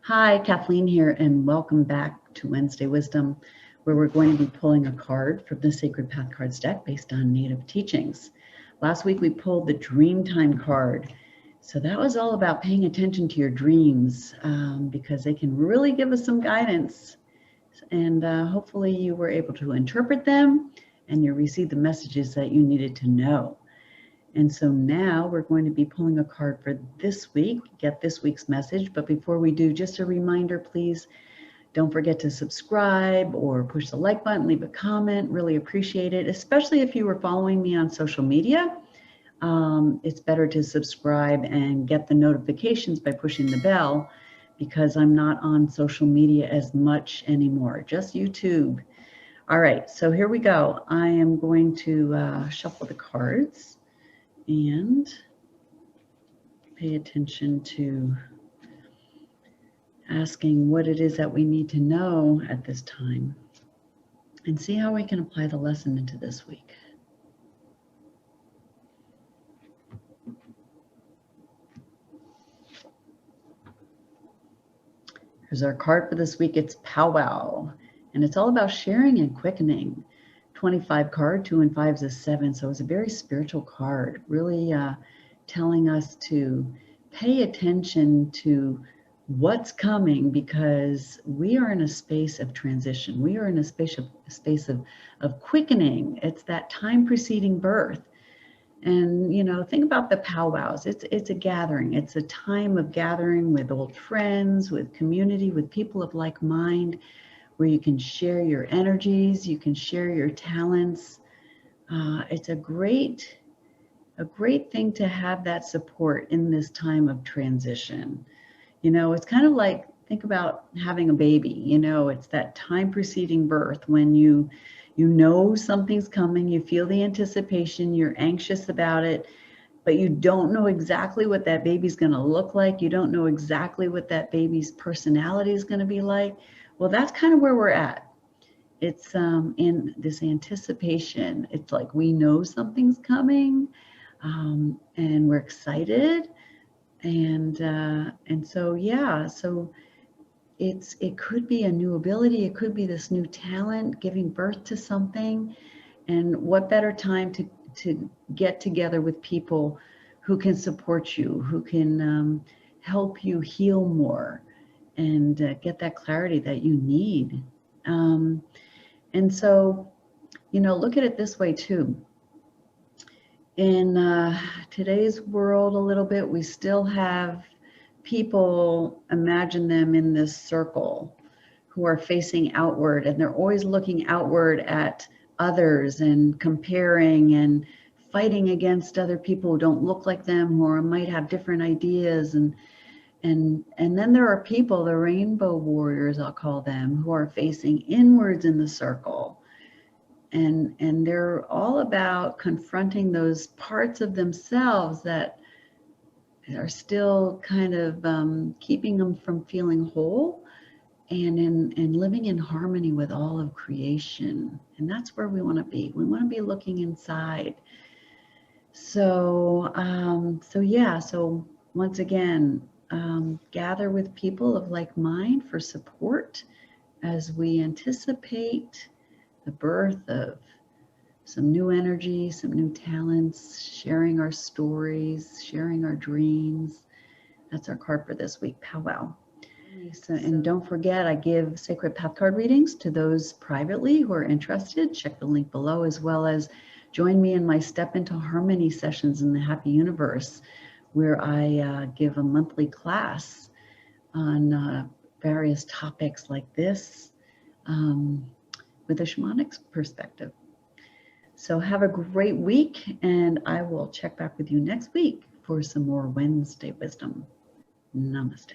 Hi, Kathleen here, and welcome back to Wednesday Wisdom, where we're going to be pulling a card from the Sacred Path Cards deck based on Native teachings. Last week we pulled the Dreamtime card. So that was all about paying attention to your dreams because they can really give us some guidance. And hopefully you were able to interpret them and you received the messages that you needed to know. And so now we're going to be pulling a card for this week, get this week's message. But before we do, just a reminder, please don't forget to subscribe or push the like button, leave a comment, really appreciate it, especially if you were following me on social media. It's better to subscribe and get the notifications by pushing the bell because I'm not on social media as much anymore, just YouTube. All right, so here we go. I am going to shuffle the cards and pay attention to asking what it is that we need to know at this time and see how we can apply the lesson into this week. Here's our card for this week. It's Powwow, and it's all about sharing and quickening. 25 card, 2 and 5 is a 7, so it's a very spiritual card, really telling us to pay attention to what's coming because we are in a space of transition. We are in a space of quickening. It's that time preceding birth. And, you know, think about the powwows. It's a gathering. It's a time of gathering with old friends, with community, with people of like mind, where you can share your energies, you can share your talents. It's a great thing to have that support in this time of transition. You know, it's kind of like, think about having a baby, you know, it's that time preceding birth when you know something's coming, you feel the anticipation, you're anxious about it, but you don't know exactly what that baby's going to look like. You don't know exactly what that baby's personality is going to be like. Well, that's kind of where we're at. It's in this anticipation. It's like we know something's coming, and we're excited, and so yeah. So it could be a new ability. It could be this new talent, giving birth to something, and what better time to get together with people who can support you, who can help you heal more and get that clarity that you need. And so, you know, look at it this way too. In today's world a little bit, we still have people, imagine them in this circle, who are facing outward, and they're always looking outward at others and comparing and fighting against other people who don't look like them or might have different ideas. And then there are people, the rainbow warriors, I'll call them, who are facing inwards in the circle. And they're all about confronting those parts of themselves that are still kind of keeping them from feeling whole and living in harmony with all of creation. And that's where we want to be. We want to be looking inside. So, so once again, gather with people of like mind for support as we anticipate the birth of some new energy, some new talents, sharing our stories, sharing our dreams. That's our card for this week, Powwow. So, and don't forget, I give Sacred Path card readings to those privately who are interested. Check the link below, as well as join me in my Step into Harmony sessions in the Happy Universe, where I give a monthly class on various topics like this with a shamanic perspective. So have a great week, and I will check back with you next week for some more Wednesday wisdom. Namaste.